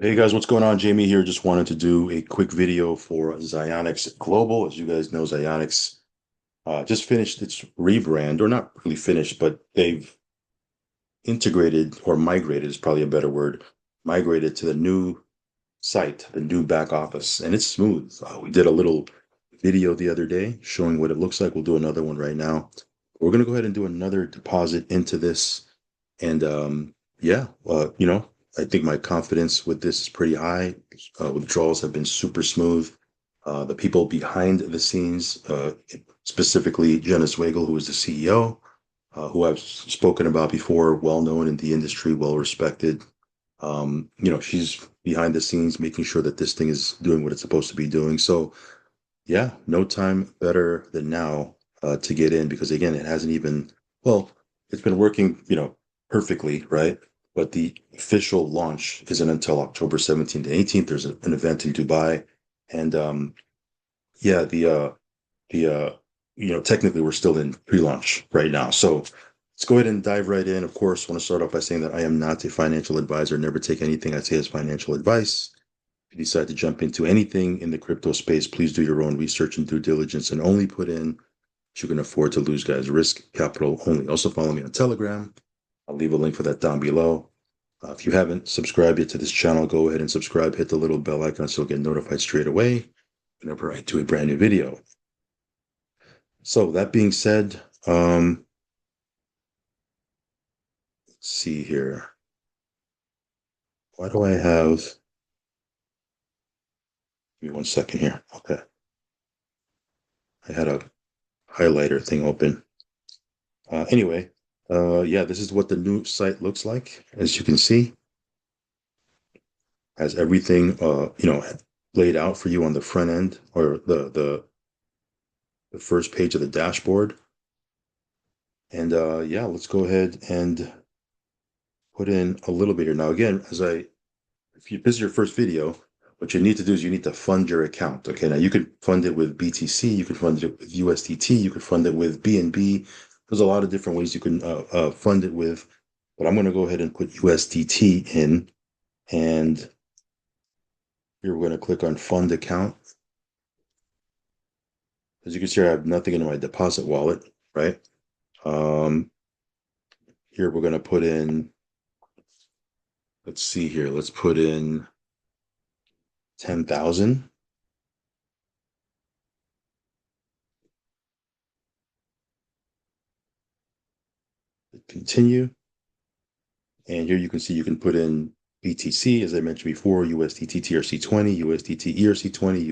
Hey guys, what's going on? Jamie here. Just wanted to do a quick video for Zionix Global. As you guys know, Zionix just finished its rebrand, or not really finished, but they've integrated or migrated is probably a better word, migrated to the new site, the new back office, and it's smooth. We did a little video the other day showing what it looks like. We'll do another one right now. We're going to go ahead and do another deposit into this. And yeah, I think my confidence with this is pretty high. Withdrawals have been super smooth. The people behind the scenes, specifically Jenna Swagel, who is the CEO, who I've spoken about before, well known in the industry, well respected. She's behind the scenes making sure that this thing is doing what it's supposed to be doing. So yeah, no time better than now to get in because again, it hasn't even, well, it's been working, perfectly, right? But the official launch isn't until October 17th and 18th. There's an event in Dubai. And yeah, the technically we're still in pre-launch right now. So let's go ahead and dive right in. Of course, I want to start off by saying that I am not a financial advisor. Never take anything I say as financial advice. If you decide to jump into anything in the crypto space, please do your own research and due diligence and only put in what you can afford to lose, guys. Risk capital only. Also, follow me on Telegram. I'll leave a link for that down below. If you haven't subscribed yet to this channel, go ahead and subscribe. Hit the little bell icon so you'll get notified straight away whenever I do a brand new video. So, that being said, let's see here. Why do I have. Give me one second here. Okay. I had a highlighter thing open. Anyway, yeah, this is what the new site looks like. As you can see, has everything laid out for you on the front end or the first page of the dashboard. And yeah, let's go ahead and put in a little bit here. Now, again, if this is your first video, what you need to do is you need to fund your account. Okay, now you could fund it with BTC, you could fund it with USDT, you could fund it with BNB. There's a lot of different ways you can fund it with, but I'm going to go ahead and put USDT in, and here we're going to click on fund account. As you can see, I have nothing in my deposit wallet, right? Um, Here we're going to put in, let's see here, let's put in 10,000. Continue. And here you can see you can put in BTC, as I mentioned before, USDT TRC20, USDT ERC20,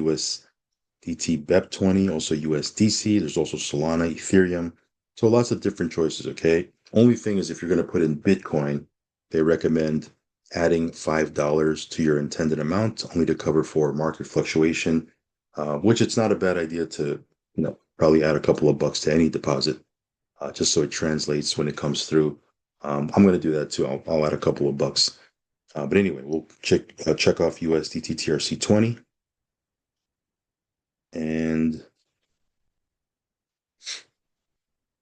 USDT BEP20, also USDC. There's also Solana, Ethereum. So lots of different choices, okay? Only thing is if you're going to put in Bitcoin, they recommend adding $5 to your intended amount only to cover for market fluctuation, which it's not a bad idea to, probably add a couple of bucks to any deposit, just so it translates when it comes through. I'm going to do that too. I'll add a couple of bucks. But anyway, we'll check off USDT TRC20, and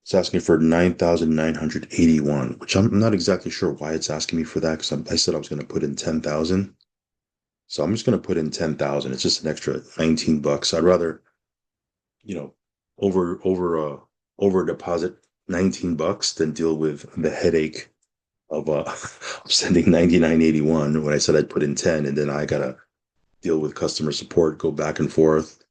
it's asking for 9,981, which I'm not exactly sure why it's asking me for that because I said I was going to put in 10,000. So I'm just going to put in 10,000. It's just an extra 19 bucks. I'd rather, you know, over deposit 19 bucks than deal with the headache of sending 99.81 when I said I'd put in 10, and then I gotta deal with customer support, go back and forth,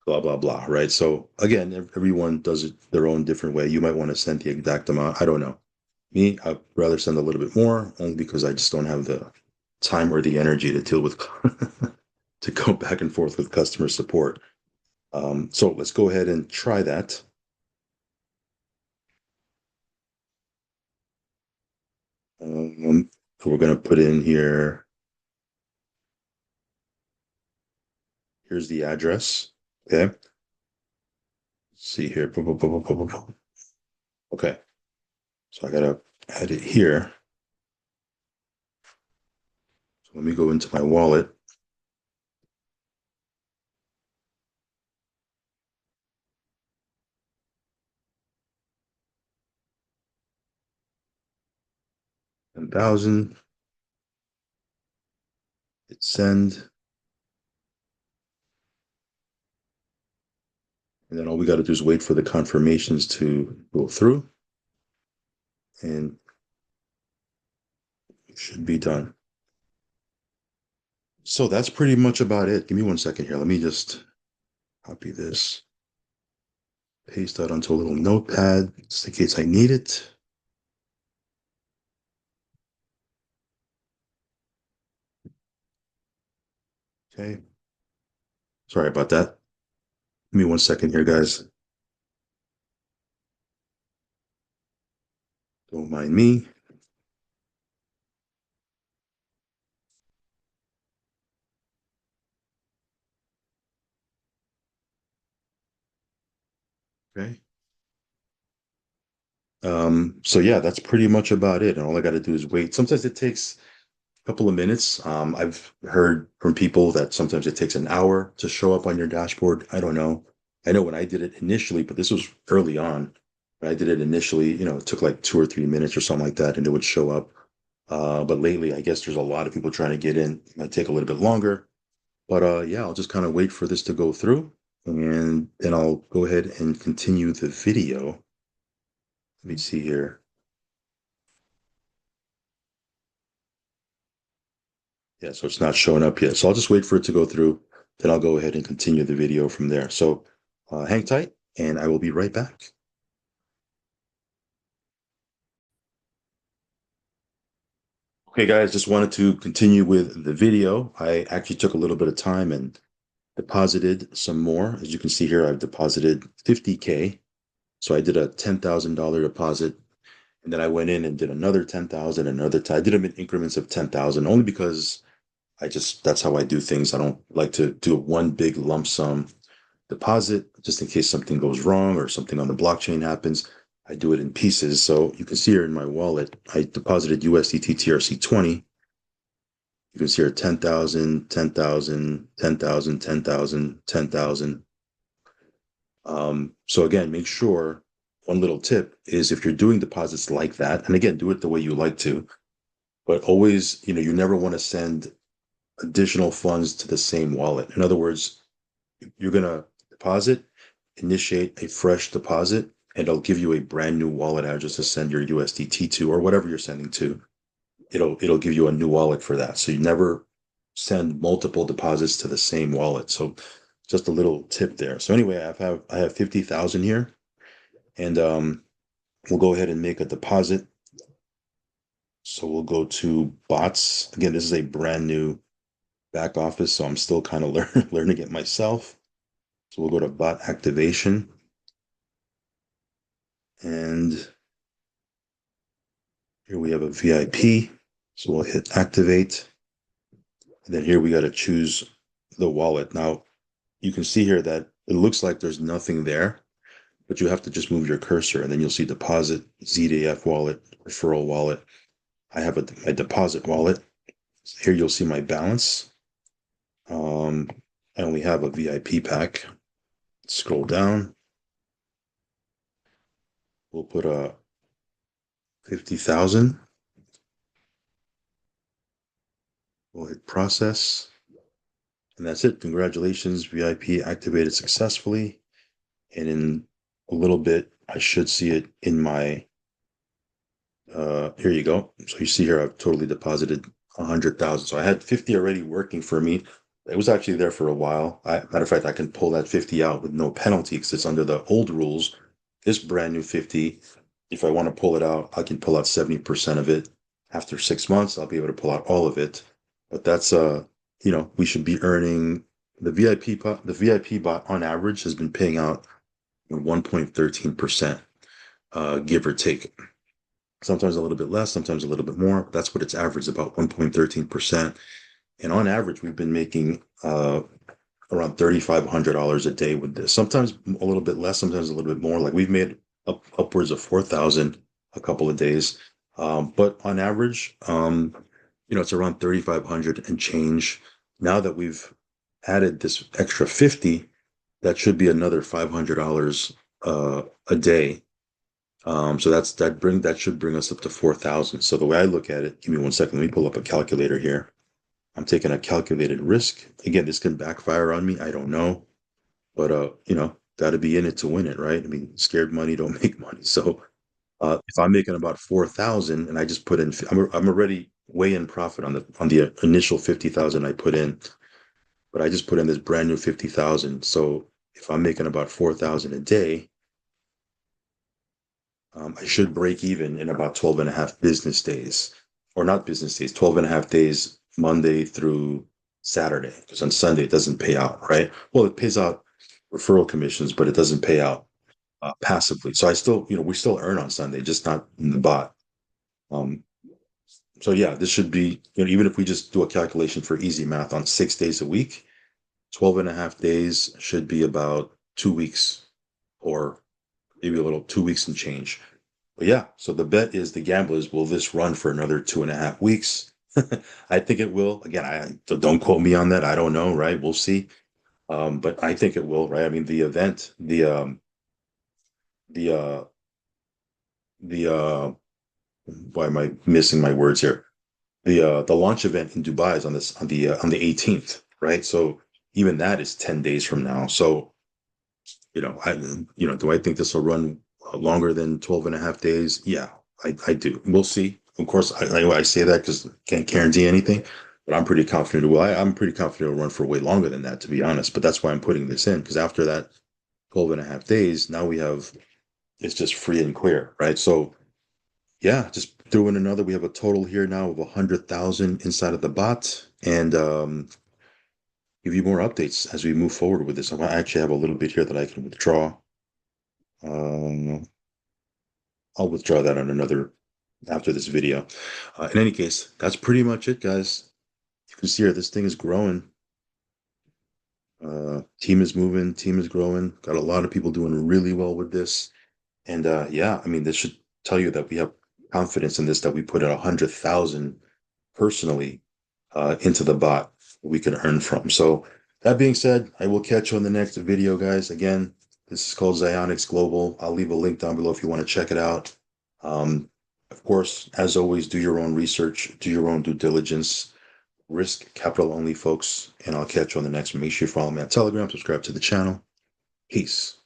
blah blah blah, right? So again, everyone does it their own different way. You might want to send the exact amount. I don't know. Me, I'd rather send a little bit more, only because I just don't have the time or the energy to deal with to go back and forth with customer support. So let's go ahead and try that. We're gonna put in here. Here's the address. Okay. Let's see here. Boom, boom, boom, boom, boom, boom, boom. Okay. So I gotta add it here. So let me go into my wallet. $10,000. Hit send. And then all we got to do is wait for the confirmations to go through, and it should be done. So that's pretty much about it. Give me 1 second here. Let me just copy this, paste that onto a little notepad just in case I need it. Okay. Sorry about that. Give me 1 second here, guys. Don't mind me. Okay. So yeah, that's pretty much about it. And all I got to do is wait. Sometimes it takes a couple of minutes. I've heard from people that sometimes it takes an hour to show up on your dashboard. I don't know. I know when I did it initially, but this was early on. When I did it initially, it took like 2 or 3 minutes or something like that, and it would show up. But lately, I guess there's a lot of people trying to get in. It might take a little bit longer. But yeah, I'll just kind of wait for this to go through, and then I'll go ahead and continue the video. Let me see here. Yeah, so it's not showing up yet. So I'll just wait for it to go through. Then I'll go ahead and continue the video from there. So hang tight, and I will be right back. Okay, guys, just wanted to continue with the video. I actually took a little bit of time and deposited some more. As you can see here, I've deposited 50K. So I did a $10,000 deposit, and then I went in and did another 10,000, another 10. I did them in increments of 10,000 only because that's how I do things. I don't like to do one big lump sum deposit just in case something goes wrong or something on the blockchain happens. I do it in pieces. So you can see here in my wallet, I deposited USDT TRC20. You can see here 10,000, 10,000, 10,000, 10,000, 10,000. So again, make sure one little tip is if you're doing deposits like that, and again, do it the way you like to, but always, you never want to send additional funds to the same wallet. In other words, you're going to deposit, initiate a fresh deposit, and it'll give you a brand new wallet address to send your USDT to or whatever you're sending to. It'll give you a new wallet for that. So you never send multiple deposits to the same wallet. So just a little tip there. So anyway, I have 50,000 here, and we'll go ahead and make a deposit. So we'll go to bots. Again, this is a brand new back office, so I'm still kind of learning it myself. So we'll go to bot activation, and here we have a VIP. So we'll hit activate. And then here we got to choose the wallet. Now you can see here that it looks like there's nothing there, but you have to just move your cursor and then you'll see deposit, ZDF wallet, referral wallet. I have a deposit wallet. Here you'll see my balance. I only have a VIP pack. Scroll down. We'll put a 50,000. We'll hit process. And that's it. Congratulations, VIP activated successfully. And in a little bit, I should see it in my, here you go. So you see here, I've totally deposited 100,000. So I had 50 already working for me. It was actually there for a while. Matter of fact, I can pull that 50 out with no penalty because it's under the old rules. This brand new 50, if I want to pull it out, I can pull out 70% of it. After 6 months, I'll be able to pull out all of it. But that's we should be earning the VIP bot on average has been paying out 1.13%, give or take. Sometimes a little bit less, sometimes a little bit more. That's what it's averaged, about 1.13%. And on average, we've been making around $3,500 a day with this. Sometimes a little bit less, sometimes a little bit more. Like we've made upwards of 4,000 a couple of days. But on average, it's around 3,500 and change. Now that we've added this extra 50, that should be another $500 a day. So that should bring us up to 4,000. So the way I look at it, give me 1 second. Let me pull up a calculator here. I'm taking a calculated risk. Again, this can backfire on me. I don't know. But got to be in it to win it, right? I mean, scared money don't make money. So if I'm making about 4,000 and I just put in, I'm already way in profit on the initial 50,000 I put in, but I just put in this brand new 50,000. So if I'm making about 4,000 a day, I should break even in about 12 and a half business days, or not business days, 12 and a half days, Monday through Saturday, because on Sunday it doesn't pay out, right? Well, it pays out referral commissions, but it doesn't pay out passively. So I still, we still earn on Sunday, just not in the bot. Um, so yeah, this should be, even if we just do a calculation for easy math on 6 days a week, 12 and a half days should be about 2 weeks or maybe a little 2 weeks and change. But yeah, so the bet is the gamblers, will this run for another 2.5 weeks? I think it will. Again, don't quote me on that. I don't know, right? We'll see. But I think it will, right? I mean, the event, the the why am I missing my words here? The launch event in Dubai is on the 18th, right? So even that is 10 days from now. So, I do I think this will run longer than 12 and a half days? Yeah, I do. We'll see. Of course, I say that because can't guarantee anything, but I'm pretty confident. Well, I'm pretty confident it'll run for way longer than that, to be honest. But that's why I'm putting this in, because after that 12 and a half days, now it's just free and clear, right? So yeah, just threw in another. We have a total here now of 100,000 inside of the bot, and give you more updates as we move forward with this. I actually have a little bit here that I can withdraw. Um, I'll withdraw that on another after this video. In any case, that's pretty much it, guys. You can see here this thing is growing. Team is moving, team is growing. Got a lot of people doing really well with this. And yeah, I mean, this should tell you that we have confidence in this, that we put in 100,000 personally into the bot we can earn from. So that being said, I will catch you on the next video, guys. Again, this is called Zionix Global. I'll leave a link down below if you want to check it out. Um, of course, as always, do your own research, do your own due diligence, risk capital only, folks. And I'll catch you on the next one. Make sure you follow me on Telegram, subscribe to the channel. Peace.